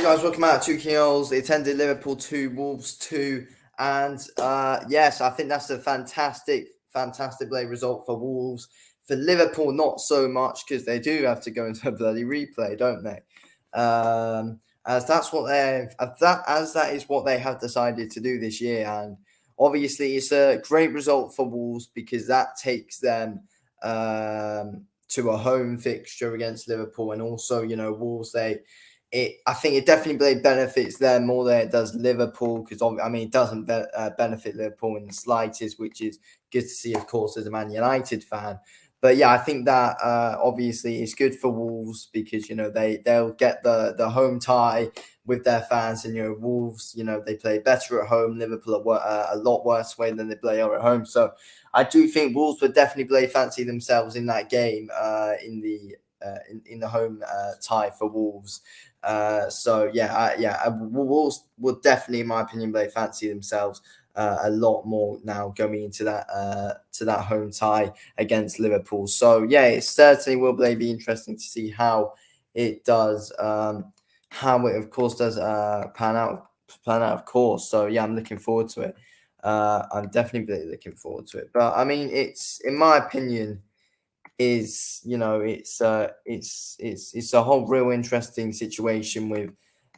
guys, welcome out to Kills. It's ended Liverpool 2, Wolves 2. And yes, I think that's a fantastic late result for Wolves. For Liverpool, not so much because they do have to go into a bloody replay, don't they? As that's what that is what they have decided to do this year. And obviously, it's a great result for Wolves because that takes them to a home fixture against Liverpool, and also, Wolves, I think it definitely benefits them more than it does Liverpool, because it doesn't benefit Liverpool in the slightest, which is good to see, of course, as a Man United fan. But yeah, I think that obviously it's good for Wolves because they'll get the home tie with their fans, and Wolves, they play better at home. Liverpool are a lot worse way than they play at home. So I do think Wolves would definitely play fancy themselves in that game, in the home tie for Wolves. Wolves would definitely, in my opinion, play fancy themselves a lot more now going into that home tie against Liverpool. So yeah, it certainly will be interesting to see how it does, how it of course does pan out, of course. So yeah, I'm looking forward to it. I'm definitely looking forward to it. But it's, in my opinion, it's a whole real interesting situation with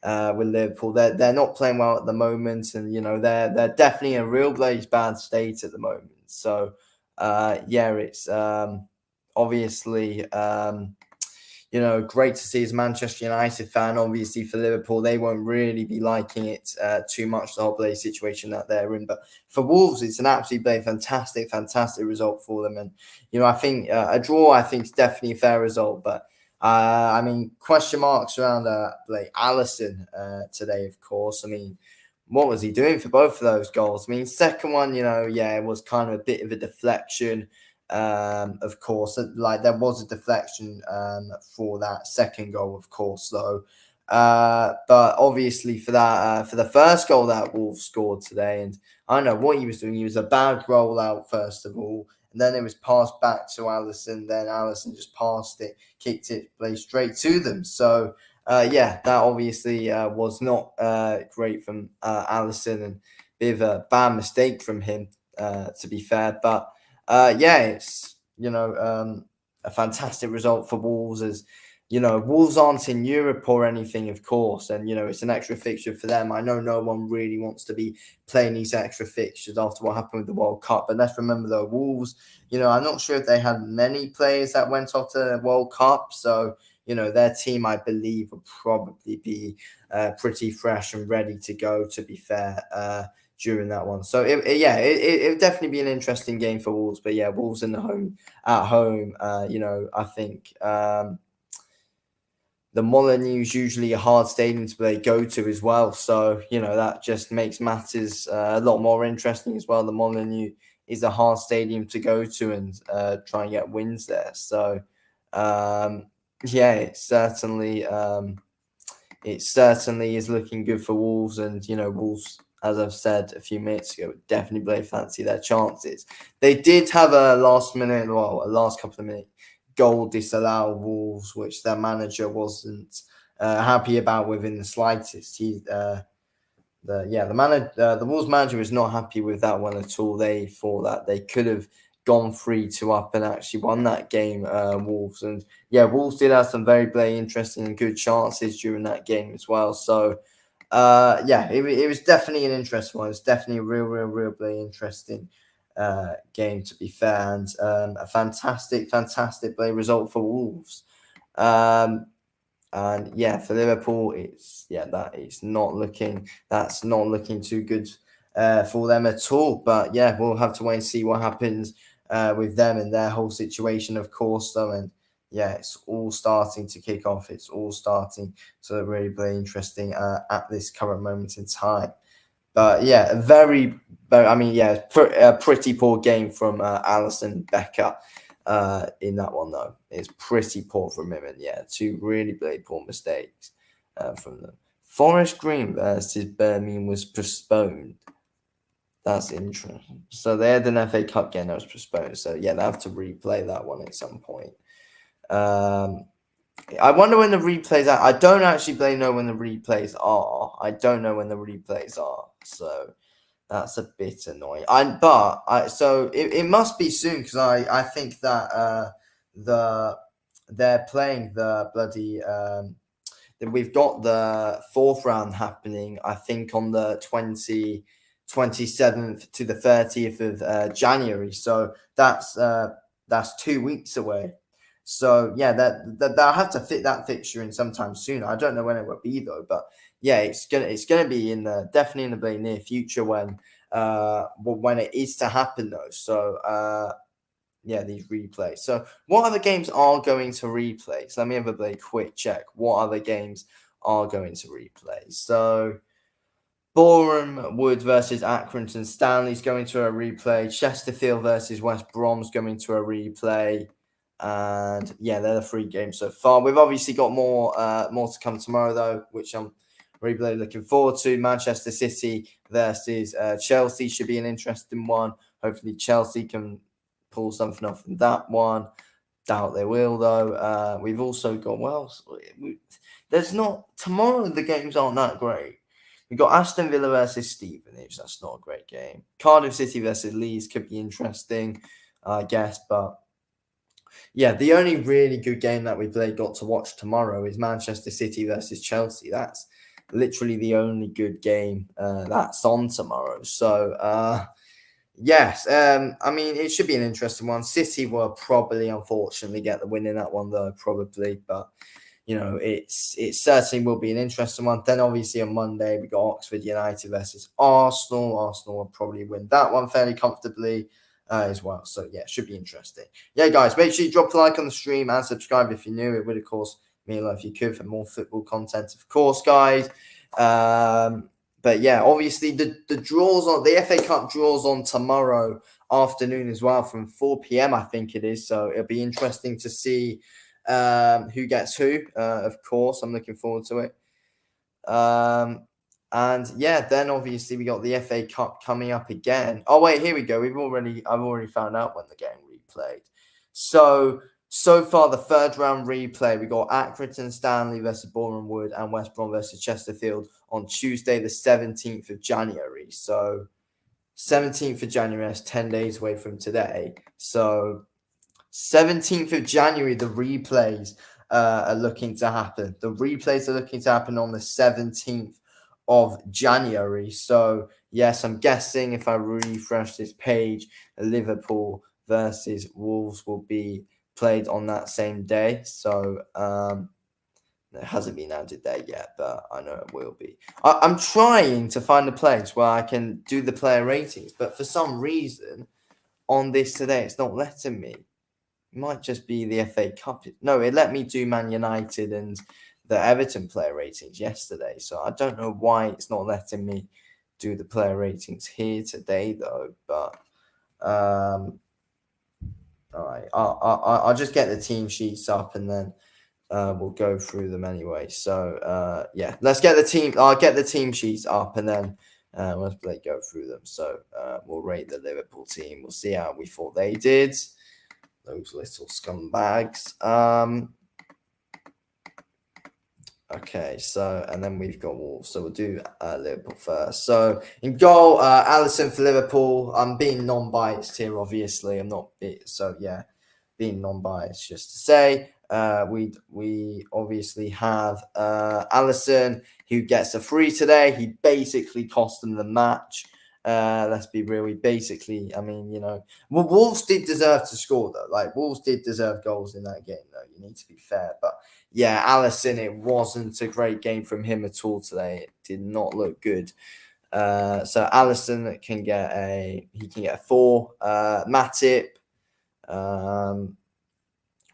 Liverpool. They're not playing well at the moment, and they're definitely in a real bad state at the moment. So it's obviously great to see as a Manchester United fan. Obviously, for Liverpool, they won't really be liking it too much, the whole play situation that they're in. But for Wolves, it's an absolutely fantastic result for them. And, I think a draw, I think, is definitely a fair result. But, question marks around Alisson today, of course. What was he doing for both of those goals? Second one, it was kind of a bit of a deflection. Of course, like there was a deflection for that second goal, of course, though. But obviously for that, for the first goal that Wolves scored today, and I don't know what he was doing. He was a bad rollout first of all, and then it was passed back to Alisson. Then Alisson just passed it, kicked it, played straight to them. So that obviously was not great from Alisson, and a bit of a bad mistake from him, to be fair. But it's a fantastic result for Wolves, as Wolves aren't in Europe or anything, of course, and it's an extra fixture for them. I know no one really wants to be playing these extra fixtures after what happened with the World Cup, but let's remember though, Wolves, I'm not sure if they had many players that went off to the World Cup, so their team, I believe, will probably be pretty fresh and ready to go, to be fair, during that one. So it would definitely be an interesting game for Wolves. But yeah, Wolves at home. I think the Molineux is usually a hard stadium to go to as well. So that just makes matters a lot more interesting as well. The Molineux is a hard stadium to go to and try and get wins there. So it certainly is looking good for Wolves, and Wolves, as I've said a few minutes ago, definitely fancy their chances. They did have a last couple of minute goal disallow Wolves, which their manager wasn't happy about within the slightest. The Wolves manager was not happy with that one at all. They thought that they could have gone 3-2 up and actually won that game, Wolves. And Wolves did have some very interesting and good chances during that game as well. So it was definitely an interesting one. It's definitely a real interesting game, to be fair, and a fantastic play result for Wolves. And for Liverpool, that's not looking too good for them at all. But we'll have to wait and see what happens with them and their whole situation, of course, though. And it's all starting to kick off. It's all starting to really be interesting at this current moment in time. But a pretty poor game from Alisson Becker in that one, though. It's pretty poor from him, and two really poor mistakes from them. Forest Green versus Birmingham was postponed. That's interesting. So they had an FA Cup game that was postponed. So they have to replay that one at some point. I wonder when the replays are. I don't actually know when the replays are. I don't know when the replays are. So that's a bit annoying. So it must be soon because I think that the they're playing the bloody we've got the fourth round happening, I think, on the 27th to the 30th of January. So that's 2 weeks away. So yeah, that they'll have to fit that fixture in sometime soon. I don't know when it will be though, but yeah, it's gonna be in the definitely in the very near future when it is to happen though. So yeah, these replays. So, what other games are going to replay? So, let me have a very quick check. What other games are going to replay? So, Boreham Wood versus Accrington Stanley's going to a replay. Chesterfield versus West Brom's going to a replay. And yeah, they're the 3 games so far. We've obviously got more to come tomorrow, though, which I'm really looking forward to. Manchester City versus Chelsea should be an interesting one. Hopefully, Chelsea can pull something off from that one. Doubt they will, though. We've also got, there's not, tomorrow the games aren't that great. We've got Aston Villa versus Stevenage. That's not a great game. Cardiff City versus Leeds could be interesting, I guess. But yeah, the only really good game that we've got to watch tomorrow is Manchester City versus Chelsea. That's literally the only good game that's on tomorrow. So, yes, I mean, it should be an interesting one. City will probably, unfortunately, get the win in that one, though, probably. But it certainly will be an interesting one. Then obviously on Monday we got Oxford United versus Arsenal. Arsenal will probably win that one fairly comfortably as well. So yeah, it should be interesting. Yeah, guys, make sure you drop a like on the stream and subscribe if you're new. It would of course mean a lot if you could for more football content, of course, guys. But yeah, obviously the draws on the FA Cup draws on tomorrow afternoon as well from 4 p.m. I think it is. So it'll be interesting to see who gets who. Of course, I'm looking forward to it. And yeah, then obviously we got the FA Cup coming up again. Oh wait, here we go. I've already found out when the game replayed. So far the third round replay, we got Accrington Stanley versus Boreham Wood and West Brom versus Chesterfield on Tuesday the 17th of January. So 17th of January is 10 days away from today. So 17th of January, the replays are looking to happen. The replays are looking to happen on the 17th of January. So, yes, I'm guessing if I refresh this page, Liverpool versus Wolves will be played on that same day. So, it hasn't been added there yet, but I know it will be. I'm trying to find a place where I can do the player ratings, but for some reason on this today, it's not letting me. It might just be the FA Cup. No, it let me do Man United and the Everton player ratings yesterday. So I don't know why it's not letting me do the player ratings here today, though. But all right, I'll just get the team sheets up and then we'll go through them anyway. So yeah, let's get the team. I'll get the team sheets up and then let's go through them. So we'll rate the Liverpool team. We'll see how we thought they did. Those little scumbags. Okay, so and then we've got Wolves. So we'll do Liverpool first. So in goal, Alisson for Liverpool. I'm being non-biased here, obviously. I'm not. So yeah, being non-biased, just to say. We obviously have Alisson, who gets a free today. He basically cost them the match. Let's be real. He basically, I mean, Wolves did deserve to score though. Like Wolves did deserve goals in that game, though. You need to be fair, but yeah, Alisson, it wasn't a great game from him at all today. It did not look good. So Alisson can get a 4. Matip,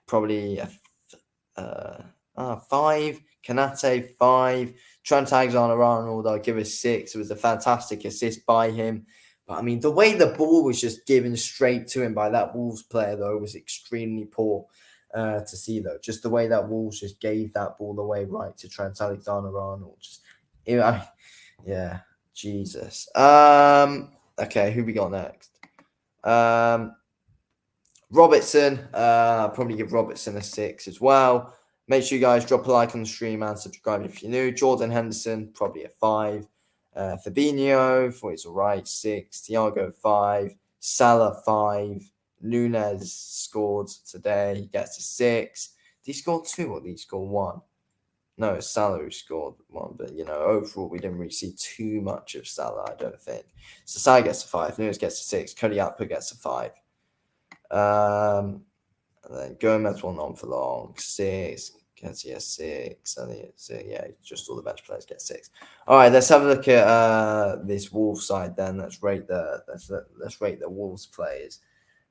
probably a 5. Kanate 5. Trent Alexander-Arnold, I'll give a 6. It was a fantastic assist by him. But I mean, the way the ball was just given straight to him by that Wolves player, though, was extremely poor to see, though. Just the way that Wolves just gave that ball away right to Trent Alexander-Arnold. Yeah, Jesus. Okay, who we got next? Robertson, I'll probably give Robertson a 6 as well. Make sure you guys drop a like on the stream and subscribe if you're new. Jordan Henderson, probably a 5. Fabinho, thought he's all right, 6. Thiago, 5. Salah, 5. Nunez scored today. He gets a 6. Did he score 2 or did he score 1? No, it's Salah who scored 1. But, overall, we didn't really see too much of Salah, I don't think. So Salah gets a 5. Nunez gets a 6. Cody Gakpo gets a 5. And then Gomez went on for long, 6. Ketia 6. So yeah, just all the bench players get 6. All right, let's have a look at this Wolves side then. Let's rate the Wolves players.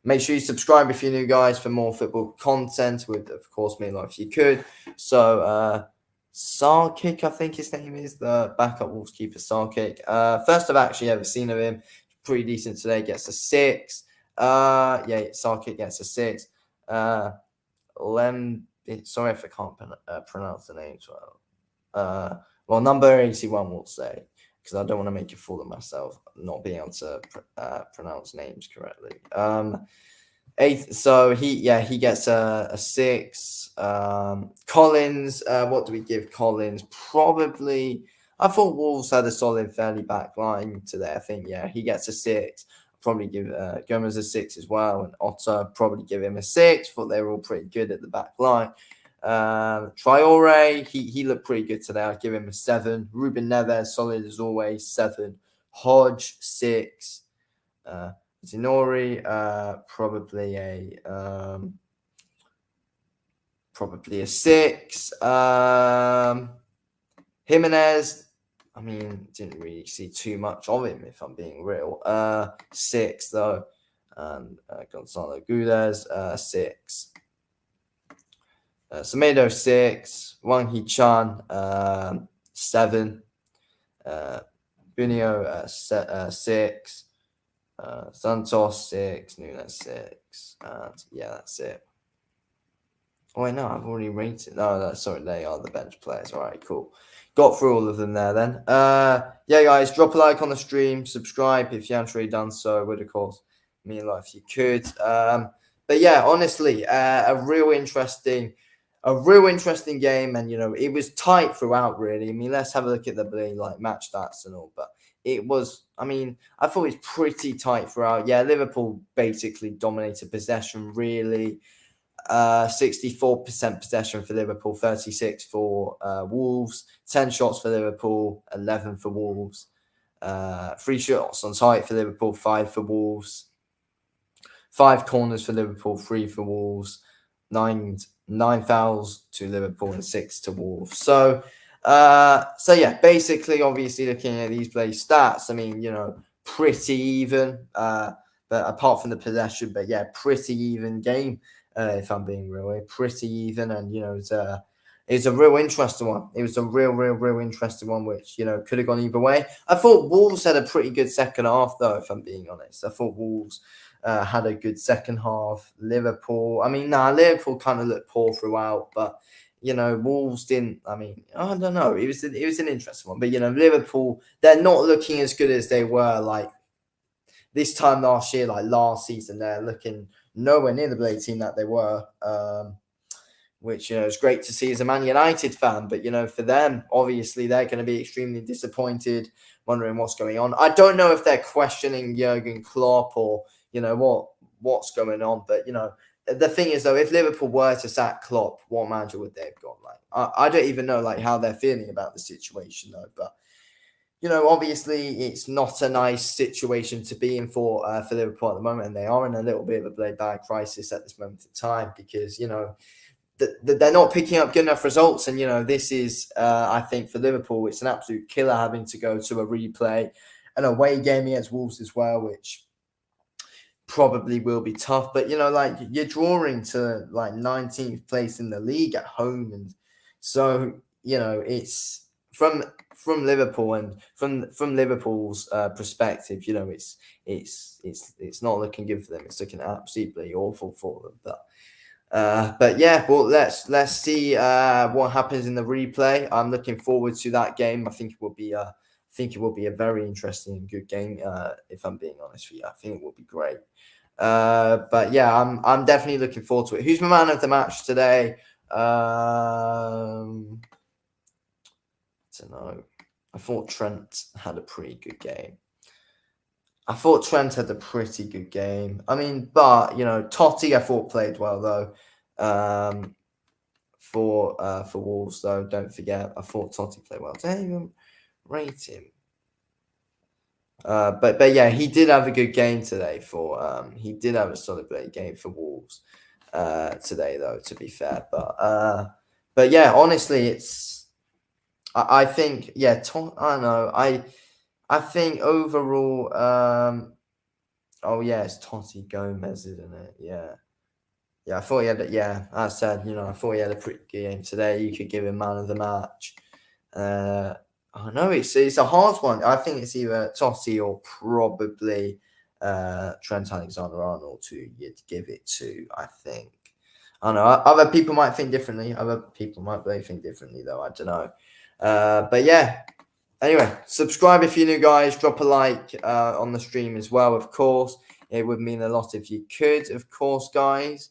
Make sure you subscribe if you're new, guys, for more football content. Would of course mean a lot if you could. So Sarkic, I think his name is, the backup Wolves keeper, Sarkic. First I've actually ever seen of him. Pretty decent today. Gets a 6. Sarkic gets a 6. Sorry if I can't pronounce the names well. Number 81 we'll say, because I don't want to make a fool of myself not being able to pronounce names correctly. 8th, so he gets a 6. Collins, what do we give Collins? Probably, I thought Wolves had a solid, fairly back line today. I think, he gets a 6. Probably give Gomez a 6 as well, and Otto probably give him a 6. Thought they were all pretty good at the back line. Traore, he looked pretty good today. I'd give him a 7. Ruben Neves, solid as always, 7. Hodge, 6. Zinori, probably a 6. Jimenez, I mean, didn't really see too much of him, if I'm being real. 6 though. And Gonzalo Guedes, 6. Semedo, 6. Wang Hee-chan, 7. Bunio, 6. Santos, 6. Nunes, 6. And that's it. Oh, wait, no, I've already rated. No, sorry, they are the bench players. All right, cool. Got through all of them there then. Guys, drop a like on the stream. Subscribe if you haven't already done so. It would, of course, mean a lot if you could. But yeah, honestly, a real interesting game. And, it was tight throughout, really. I mean, let's have a look at the match stats and all. But it was, I thought it was pretty tight throughout. Yeah, Liverpool basically dominated possession, really. 64% possession for Liverpool, 36 for Wolves, 10 shots for Liverpool, 11 for Wolves, 3 shots on target for Liverpool, 5 for Wolves, 5 corners for Liverpool, 3 for Wolves, 9 fouls to Liverpool and 6 to Wolves. So basically, obviously looking at these play stats, pretty even, but apart from the possession, but pretty even game. If I'm being real, pretty even, and it's a real interesting one. It was a real interesting one, which could have gone either way. I thought Wolves had a pretty good second half, though. If I'm being honest, I thought Wolves had a good second half. Liverpool, Liverpool kind of looked poor throughout, but Wolves didn't. I don't know. It was an interesting one, but Liverpool, they're not looking as good as they were this time last year, last season. They're looking nowhere near the Blade team that they were, which, is great to see as a Man United fan. But, for them, obviously, they're going to be extremely disappointed, wondering what's going on. I don't know if they're questioning Jurgen Klopp or, what's going on. But, the thing is, though, if Liverpool were to sack Klopp, what manager would they have got? I don't even know, how they're feeling about the situation, though. But, obviously it's not a nice situation to be in for Liverpool at the moment, and they are in a little bit of a blade bag crisis at this moment in time because, they're not picking up good enough results. And, this is, I think for Liverpool, it's an absolute killer having to go to a replay, an away game against Wolves as well, which probably will be tough. But, you're drawing to 19th place in the league at home. And so, it's from Liverpool and from Liverpool's perspective, it's not looking good for them. It's looking absolutely awful for them. But let's see what happens in the replay. I'm looking forward to that game. I think it will be a very interesting and good game. If I'm being honest with you, I think it will be great. But I'm definitely looking forward to it. Who's my man of the match today? don't know. I thought Trent had a pretty good game. I thought Trent had a pretty good game. I mean, but Totti I thought played well though. For Wolves though, don't forget I thought Totti played well. Didn't even rate him. But yeah, he did have a good game today he did have a solid game for Wolves today though, to be fair. But yeah, honestly, I think I don't know. I think overall oh yeah, it's Totti Gomez, isn't it? Yeah. Yeah, I thought he had I said, I thought he had a pretty good game today. You could give him man of the match. I know it's a hard one. I think it's either Totti or probably Trent Alexander-Arnold who you'd give it to, I think. I don't know. Other people might think differently. Other people might really think differently, though. I don't know. But yeah. Anyway, subscribe if you're new, guys. Drop a like on the stream as well, of course. It would mean a lot if you could, of course, guys.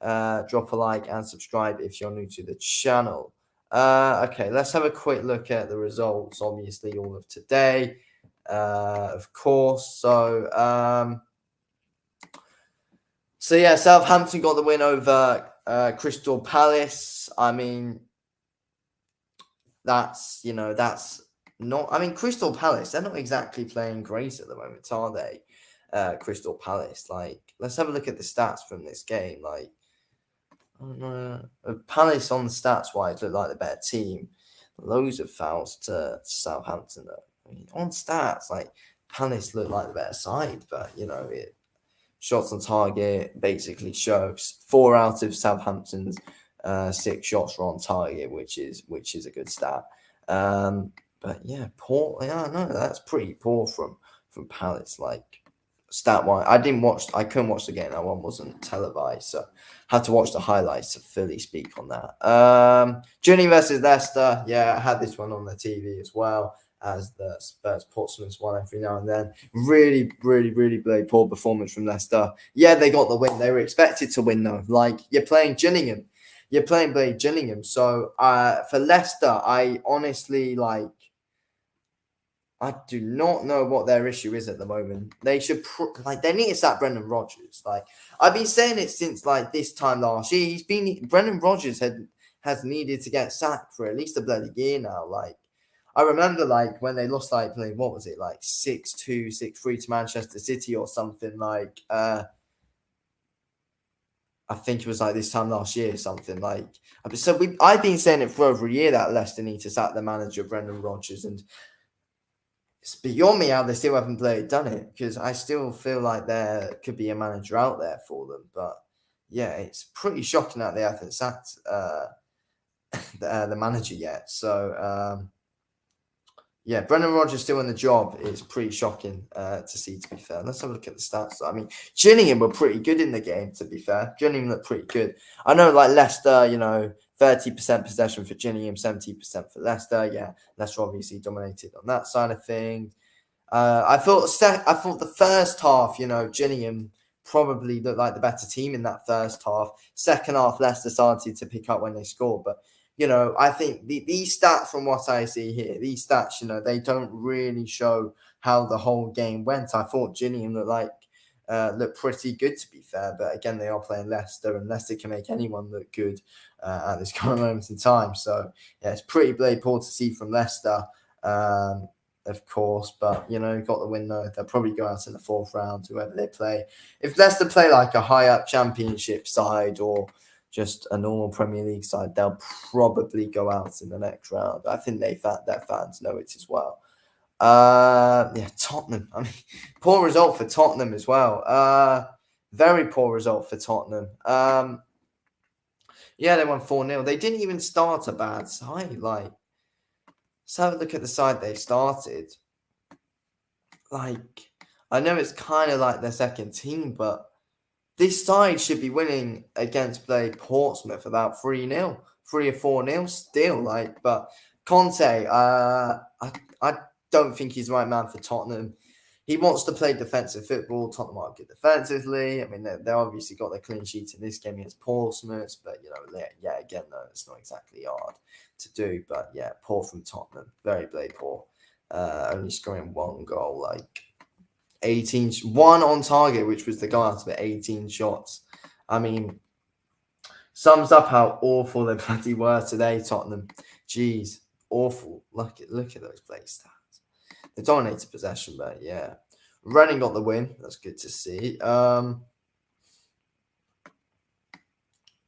Drop a like and subscribe if you're new to the channel. Okay, let's have a quick look at the results. Obviously, all of today, of course. So yeah, Southampton got the win over Crystal Palace. I mean, that's not. I mean, Crystal Palace, they're not exactly playing great at the moment, are they? Crystal Palace. Like, let's have a look at the stats from this game. Like, Palace on the stats wise look like the better team. Loads of fouls to Southampton though. I mean, on stats, like Palace look like the better side, but shots on target basically shows 4 out of Southampton's 6 shots were on target, which is a good stat. But yeah, poor. Yeah, no, that's pretty poor from Palace. Like, stat wise, I couldn't watch the game. That one wasn't televised, so had to watch the highlights to fully speak on that. Ginny versus Leicester. Yeah, I had this one on the TV as well, as the Spurs Portsmouth one every now and then. Really, really, really poor performance from Leicester. Yeah, they got the win. They were expected to win though. Like, you're playing Gillingham. You're playing Gillingham. So for Leicester, I honestly I do not know what their issue is at the moment. They should they need to sack Brendan Rodgers. Like, I've been saying it since this time last year. Brendan Rodgers has needed to get sacked for at least a bloody year now. Like, I remember when they lost playing, what was it, 6-2, 6-3 to Manchester City or something, I think it was this time last year or something. So I've been saying it for over a year that Leicester need to sack the manager Brendan Rodgers, and it's beyond me how they still haven't done it, because I still feel like there could be a manager out there for them. But yeah, it's pretty shocking that they haven't sacked the manager yet. So yeah, Brendan Rodgers still in the job is pretty shocking to see, to be fair. Let's have a look at the stats. I mean, Gillingham were pretty good in the game, to be fair. Gillingham looked pretty good. I know, Leicester, 30% possession for Gillingham, 70% for Leicester. Yeah, Leicester obviously dominated on that side of things. I thought the first half, Gillingham probably looked like the better team in that first half. Second half, Leicester started to pick up when they scored, but I think these stats, from what I see here, these stats, they don't really show how the whole game went. I thought Gillingham looked pretty good, to be fair, but again, they are playing Leicester, and Leicester can make anyone look good at this current moment in time. So yeah, it's pretty poor to see from Leicester, of course, but got the win though. They'll probably go out in the 4th round, whoever they play. If Leicester play a high up Championship side or just a normal Premier League side, they'll probably go out in the next round. I think their fans know it as well. Yeah, Tottenham. I mean, poor result for Tottenham as well. Very poor result for Tottenham. Yeah, they won 4-0. They didn't even start a bad side. Let's have a look at the side they started. I know it's kind of their second team, but this side should be winning against Portsmouth about 3-0, 3 or 4-0 still. But Conte, I don't think he's the right man for Tottenham. he wants to play defensive football. Tottenham are good defensively. I mean, they obviously got their clean sheet in this game against Portsmouth, but yeah, again, no, it's not exactly hard to do. But yeah, poor from Tottenham, very poor. Only scoring one goal, like 1 on target, which was the goal out of it, 18 shots. I mean, sums up how awful they bloody were today, Tottenham. Jeez, awful. Look at those play stats. They dominated possession, but yeah. Reading got the win. That's good to see. Have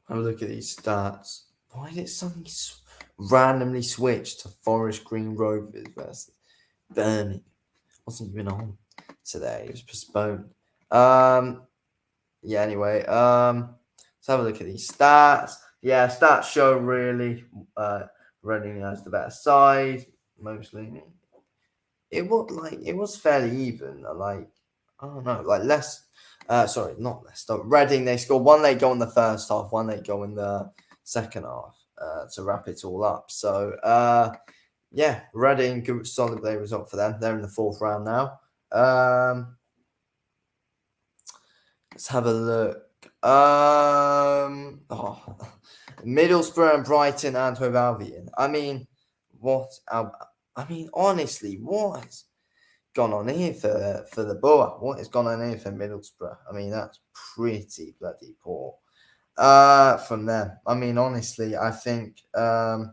a look at these stats. Why did it suddenly randomly switch to Forest Green Rovers versus Birmingham? Wasn't even on today. It was postponed. Yeah, anyway. Let's have a look at these stats. Yeah, stats show really Reading has the better side, mostly. It was fairly even. Like, I don't know, like less. Sorry, not less. Reading, they scored one late goal in the first half, one late goal in the second half to wrap it all up. So yeah, Reading, good solid play result for them. They're in the fourth round now. Let's have a look. Middlesbrough and Brighton and Hove Albion. I mean, honestly, what has gone on here for the Boa? What has gone on here for Middlesbrough? I mean, that's pretty bloody poor from them. I mean, honestly, I think I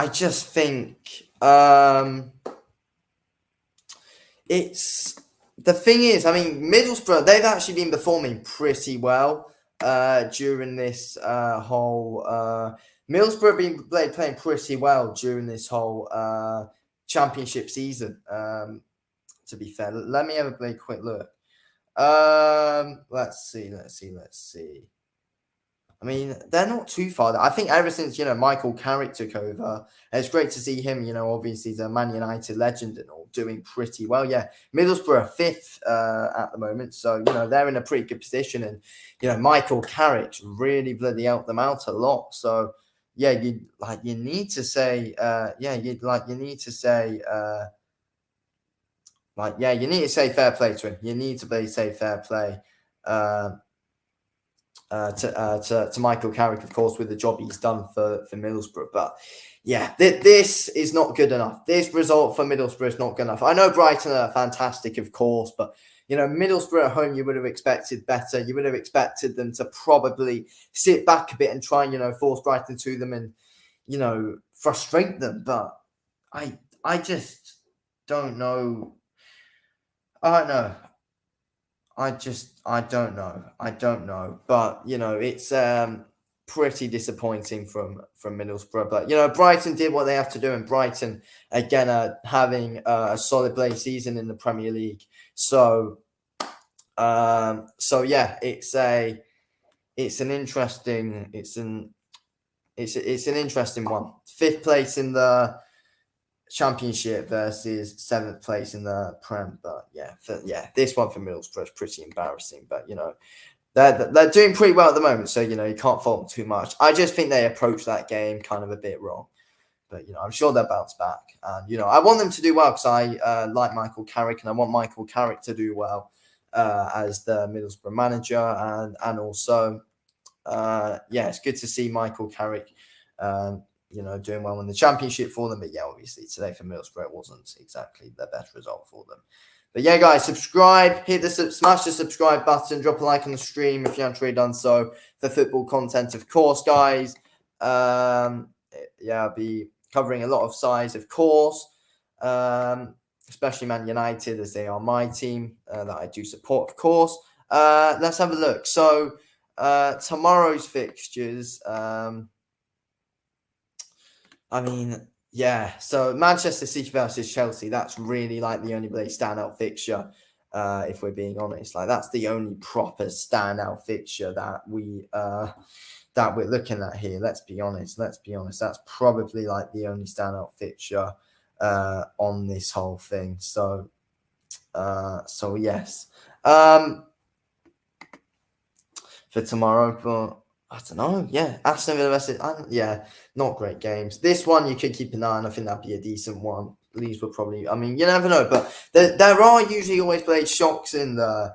just think it's the thing is, I mean, Middlesbrough, they've actually been performing pretty well during this whole Middlesbrough have been playing pretty well during this whole championship season. To be fair, let me have a quick look. Let's see. I mean, they're not too far. I think ever since, Michael Carrick took over, it's great to see him, obviously he's a Man United legend and all, doing pretty well. Yeah, Middlesbrough are fifth at the moment. So, they're in a pretty good position. And, Michael Carrick's really bloody helped them out a lot. So, yeah, you need to say fair play to him. You need to say fair play. To Michael Carrick, of course, with the job he's done for Middlesbrough. But yeah, this is not good enough. This result for Middlesbrough is not good enough. I know Brighton are fantastic, of course, but Middlesbrough at home, you would have expected better. You would have expected them to probably sit back a bit and try and force Brighton to them and frustrate them. But I just don't know. I don't know. I don't know. But, it's pretty disappointing from Middlesbrough. But, Brighton did what they have to do. And Brighton, again, are having a solid play season in the Premier League. So yeah, it's an interesting one. Fifth place in the Championship versus seventh place in the Prem, but this one for Middlesbrough is pretty embarrassing. But they're doing pretty well at the moment, so you can't fault them too much. I just think they approached that game kind of a bit wrong, but I'm sure they'll bounce back. And I want them to do well because I like Michael Carrick, and I want Michael Carrick to do well as the Middlesbrough manager, and also it's good to see Michael Carrick. Doing well in the Championship for them. But yeah, obviously today for Middlesbrough, it wasn't exactly the best result for them. But yeah, guys, subscribe, smash the subscribe button, drop a like on the stream if you haven't already done so for football content, of course, guys. I'll be covering a lot of sides, of course, especially Man United as they are my team that I do support, of course. Let's have a look. So tomorrow's fixtures. So Manchester City versus Chelsea, that's really the only really standout fixture, if we're being honest. That's the only proper standout fixture that we're looking at here. Let's be honest. That's probably the only standout fixture on this whole thing. So yes. For tomorrow, but I don't know. Yeah, Aston Villa versus not great games. This one you could keep an eye on. I think that'd be a decent one. Leeds will probably. I mean, you never know, but there are usually always played shocks in the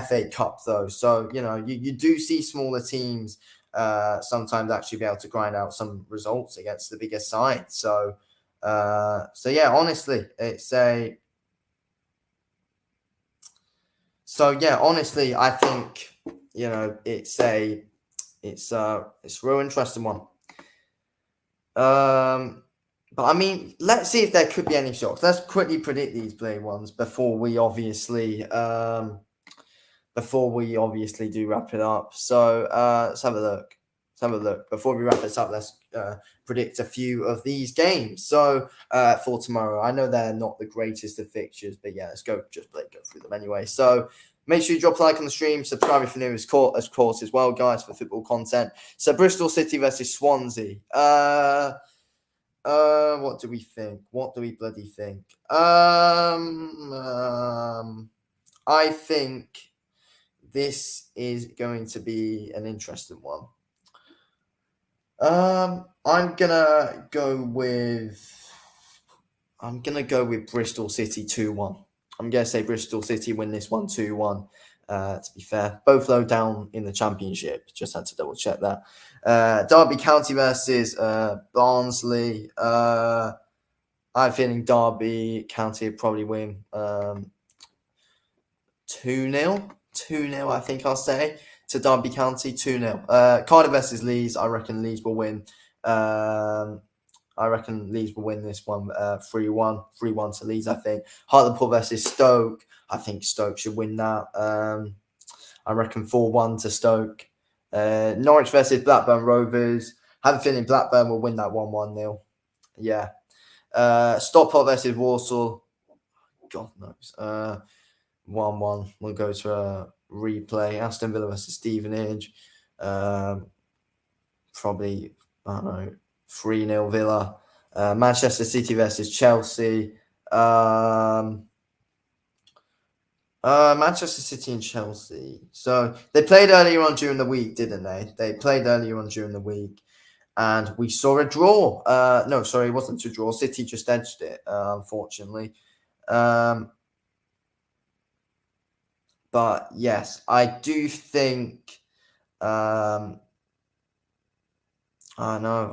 FA Cup though. So you do see smaller teams sometimes actually be able to grind out some results against the bigger side. So yeah, honestly, honestly, I think it's a real interesting one. But I mean, let's see if there could be any shocks. Let's quickly predict these play ones before we obviously do wrap it up. So let's have a look. Before we wrap this up, let's predict a few of these games. So for tomorrow, I know they're not the greatest of fixtures, but yeah, let's go through them anyway. So make sure you drop a like on the stream, subscribe if you're new, of course, as well, guys, for football content. So Bristol City versus Swansea. What do we think? What do we bloody think? I think this is going to be an interesting one. I'm gonna go with Bristol City 2-1. I'm gonna say Bristol City win this one 2-1. To be fair, both low down in the Championship. Just had to double check that. Derby County versus Barnsley. I'm feeling Derby County would probably win 2-0. 2-0, I think I'll say, to Derby County, 2-0. Cardiff versus Leeds, I reckon Leeds will win. I reckon Leeds will win this one 3-1. 3-1 to Leeds, I think. Hartlepool versus Stoke, I think Stoke should win that. I reckon 4-1 to Stoke. Norwich versus Blackburn Rovers. I have a feeling Blackburn will win that 1-1-0. Yeah. Stockport versus Walsall. God knows. 1-1. We'll go to a replay. Aston Villa versus Stevenage. Probably, I don't know, 3-0 Villa. Manchester City versus Chelsea. Manchester City and Chelsea. So they played earlier on during the week, didn't they? They played earlier on during the week. And we saw a draw. No, sorry, it wasn't a draw. City just edged it, unfortunately. But yes, I do think. I don't know.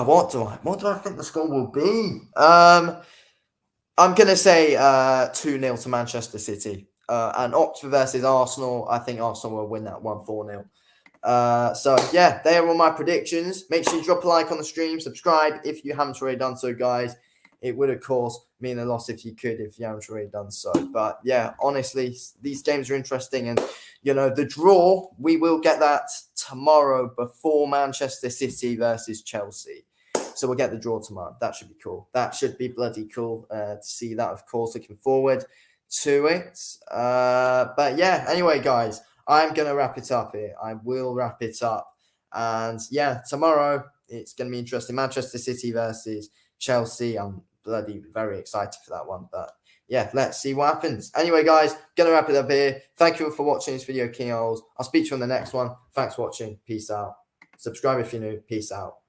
What do I think the score will be? I'm gonna say 2-0 to Manchester City. And Oxford versus Arsenal. I think Arsenal will win that 1-4-0. So yeah, they are all my predictions. Make sure you drop a like on the stream, subscribe if you haven't already done so, guys. It would, of course, mean a lot if you haven't already done so. But yeah, honestly, these games are interesting. And, the draw, we will get that tomorrow before Manchester City versus Chelsea. So we'll get the draw tomorrow. That should be cool. That should be bloody cool to see that, of course, looking forward to it. But yeah, anyway, guys, I'm going to wrap it up here. I will wrap it up. And yeah, tomorrow, it's going to be interesting. Manchester City versus Chelsea. I'm bloody very excited for that one. But yeah, let's see what happens. Anyway, guys, going to wrap it up here. Thank you for watching this video, King Ols. I'll speak to you on the next one. Thanks for watching. Peace out. Subscribe if you're new. Peace out.